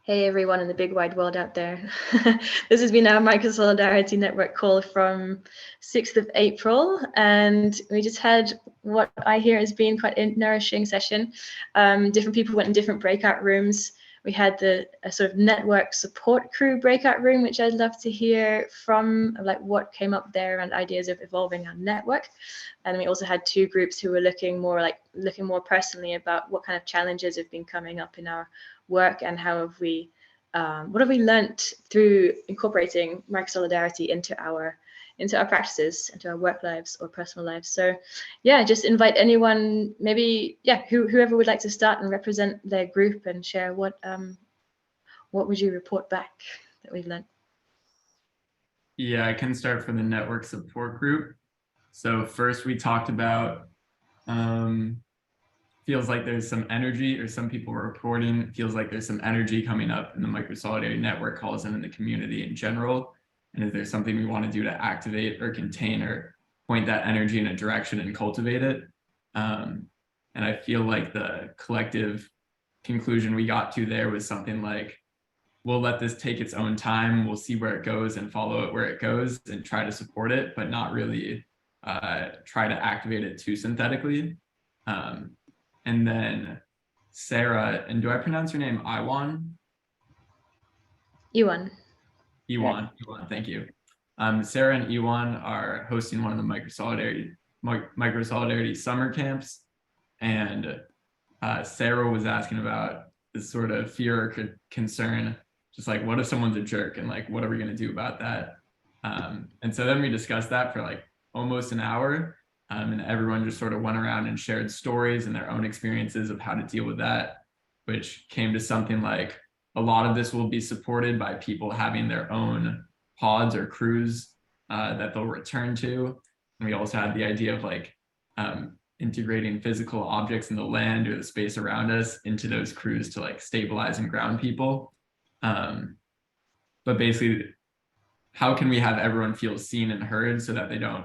Hey everyone in the big wide world out there. This has been our Microsolidarity Network Call from 6th of April, and we just had what I hear has been quite a nourishing session. Different people went in different breakout rooms. We had a sort of network support crew breakout room, which I'd love to hear from, like what came up there and ideas of evolving our network. And we also had two groups who were looking more personally about what kind of challenges have been coming up in our work and how have we what have we learnt through incorporating microsolidarity into our practices, into our work lives or personal lives. So yeah, just invite anyone, maybe whoever would like to start and represent their group and share what would you report back that we've learned. Yeah, I can start from the network support group. So first we talked about feels like there's some energy, or some people were reporting, feels like there's some energy coming up in the Microsolidarity Network Calls and in the community in general. And is there something we want to do to activate or contain or point that energy in a direction and cultivate it? And I feel like the collective conclusion we got to there was something like, we'll let this take its own time. We'll see where it goes and follow it where it goes and try to support it, but not really try to activate it too synthetically. And then Sarah, and do I pronounce your name Iwan? Iwan. Iwan, thank you. Sarah and Iwan are hosting one of the Microsolidarity summer camps. And Sarah was asking about this sort of fear or concern, just like, what if someone's a jerk, and like, what are we going to do about that? And so then we discussed that for like almost an hour. And everyone just sort of went around and shared stories and their own experiences of how to deal with that, which came to something like, a lot of this will be supported by people having their own pods or crews that they'll return to. And we also had the idea of like integrating physical objects in the land or the space around us into those crews to like stabilize and ground people. But basically, how can we have everyone feel seen and heard so that they don't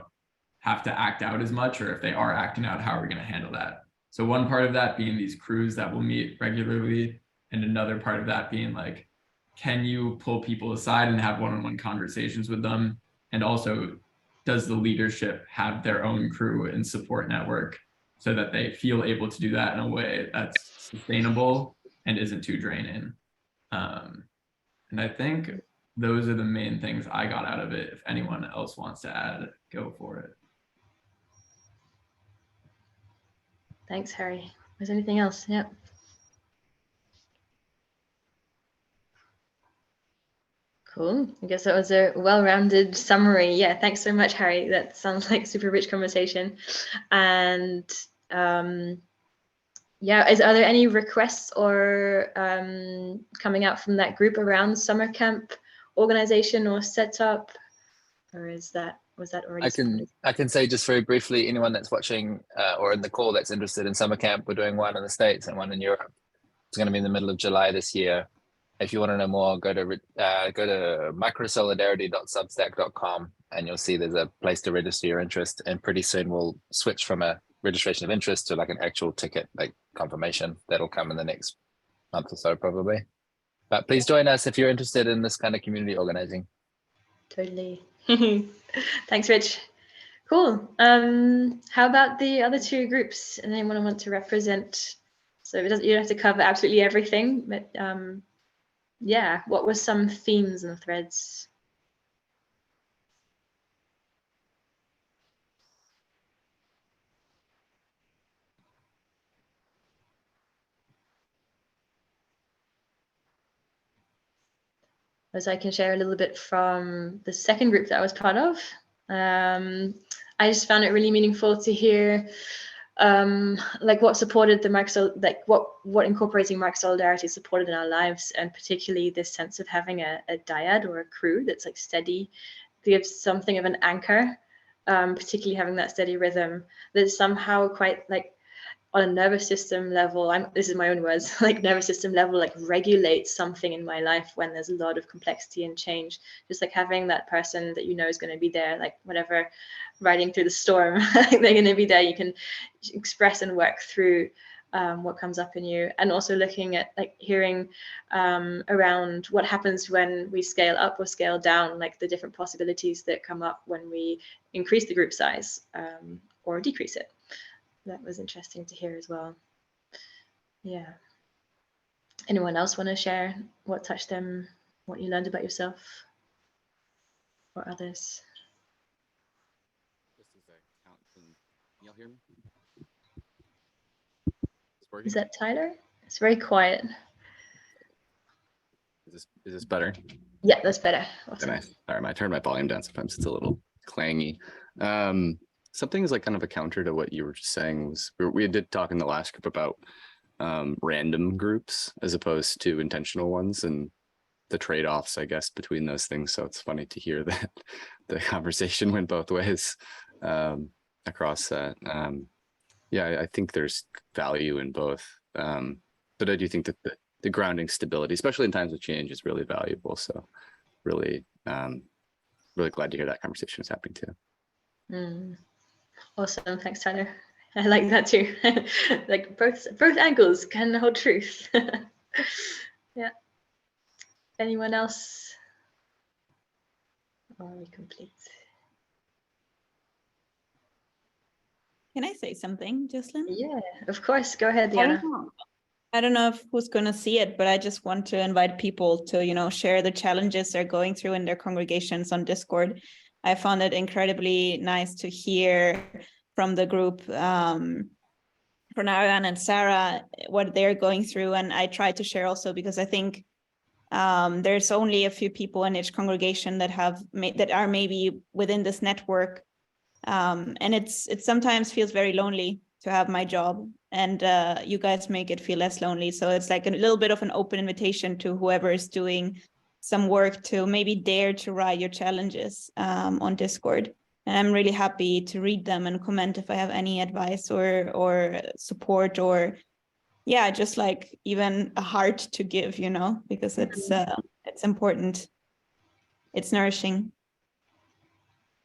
have to act out as much, or if they are acting out, how are we going to handle that? So one part of that being these crews that will meet regularly, and another part of that being like, can you pull people aside and have one-on-one conversations with them? And also, does the leadership have their own crew and support network so that they feel able to do that in a way that's sustainable and isn't too draining? And I think those are the main things I got out of it. If anyone else wants to add, go for it. Thanks, Harry. Was anything else? Yep. Cool. I guess that was a well-rounded summary. Yeah, thanks so much, Harry. That sounds like super rich conversation. And yeah, are there any requests or coming out from that group around summer camp organization or setup, or was that already? I can say just very briefly, anyone that's watching or in the call that's interested in summer camp, we're doing one in the States and one in Europe. It's going to be in the middle of July this year. If you want to know more, go to microsolidarity.substack.com and you'll see there's a place to register your interest. And pretty soon we'll switch from a registration of interest to like an actual ticket, like confirmation. That'll come in the next month or so probably. But please join us if you're interested in this kind of community organizing. Totally. Thanks, Rich. Cool. How about the other two groups? And anyone want to represent? So you don't have to cover absolutely everything, but yeah, what were some themes and threads? As I can share a little bit from the second group that I was part of. I just found it really meaningful to hear like what supported the what incorporating microsolidarity supported in our lives, and particularly this sense of having a dyad or a crew that's like steady, gives something of an anchor, particularly having that steady rhythm that's somehow quite like on a nervous system level, this is my own words, like nervous system level, like regulates something in my life when there's a lot of complexity and change. Just like having that person that you know is going to be there, like whatever, riding through the storm, they're going to be there. You can express and work through what comes up in you, and also looking at like hearing around what happens when we scale up or scale down, like the different possibilities that come up when we increase the group size or decrease it. That was interesting to hear as well. Yeah. Anyone else want to share what touched them, what you learned about yourself or others? Just as a count, can y'all hear me? Is that Tyler? It's very quiet. Is this better? Yeah, that's better. Awesome. Nice. Sorry, I turned my volume down. Sometimes it's a little clangy. Something is like kind of a counter to what you were just saying was we did talk in the last group about random groups as opposed to intentional ones and the trade-offs, I guess, between those things. So it's funny to hear that the conversation went both ways across that. Yeah, I think there's value in both. But I do think that the grounding stability, especially in times of change, is really valuable. So really, really glad to hear that conversation is happening too. Awesome. Thanks, Tyler. I like that too. Like both angles can hold truth. Yeah. Anyone else? Are we complete? Can I say something, Jocelyn? Yeah, of course. Go ahead, Diana. I don't know if who's going to see it, but I just want to invite people to, share the challenges they're going through in their congregations on Discord. I found it incredibly nice to hear from the group, from Ariane and Sarah, what they're going through. And I try to share also because I think there's only a few people in each congregation that are maybe within this network. And it sometimes feels very lonely to have my job, and you guys make it feel less lonely. So it's like a little bit of an open invitation to whoever is doing some work to maybe dare to write your challenges on Discord. And I'm really happy to read them and comment if I have any advice or support, or yeah, just like even a heart to give, because it's important. It's nourishing.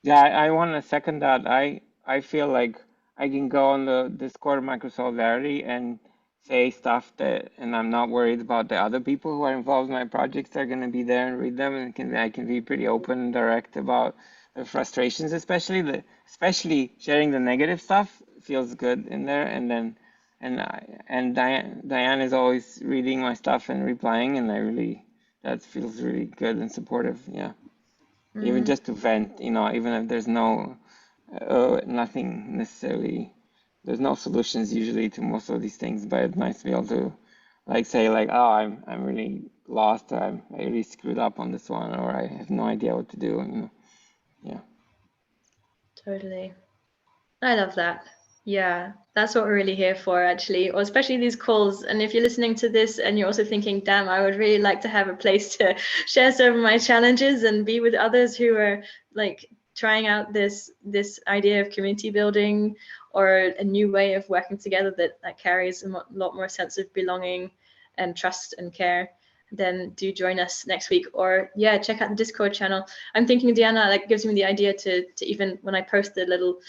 Yeah, I want to second that. I feel like I can go on the Discord of Microsolidarity and say stuff and I'm not worried about the other people who are involved in my projects. They're going to be there and read them, and I can be pretty open and direct about the frustrations, especially sharing the negative stuff feels good in there. And Diane is always reading my stuff and replying, and that feels really good and supportive. Yeah. Even just to vent, even if there's nothing necessarily, there's no solutions usually to most of these things, but it's nice to be able to say oh, I'm really lost, or I really screwed up on this one, or I have no idea what to do. Yeah. Totally. I love that. Yeah, that's what we're really here for, actually, or especially these calls. And if you're listening to this and you're also thinking, damn, I would really like to have a place to share some of my challenges and be with others who are like trying out this idea of community building or a new way of working together that carries a lot more sense of belonging and trust and care, then do join us next week. Or yeah, check out the Discord channel. I'm thinking, Diana, like gives me the idea to even when I post the little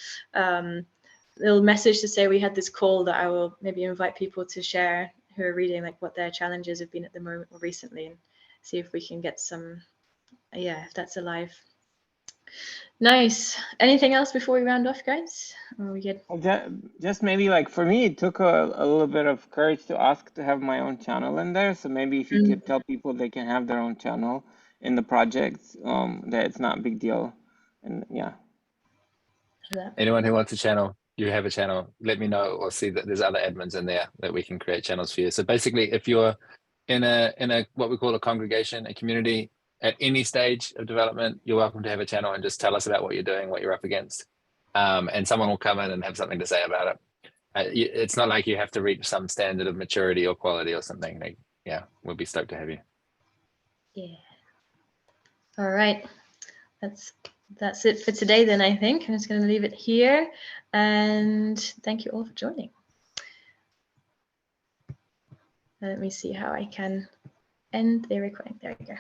message to say we had this call, that I will maybe invite people to share who are reading like what their challenges have been at the moment or recently, and see if we can get some, if that's alive. Nice. Anything else before we round off, guys? Or are we good? Just maybe for me, it took a little bit of courage to ask to have my own channel in there. So maybe if you could tell people they can have their own channel in the project, that it's not a big deal. And yeah. Anyone who wants a channel, you have a channel, let me know, or see that there's other admins in there that we can create channels for you. So basically, if you're in a what we call a congregation, a community, at any stage of development, you're welcome to have a channel and just tell us about what you're doing, what you're up against. And someone will come in and have something to say about it. It's not like you have to reach some standard of maturity or quality or something. Yeah, we'll be stoked to have you. Yeah. All right. That's it for today then, I think. I'm just going to leave it here. And thank you all for joining. Let me see how I can end the recording. There we go.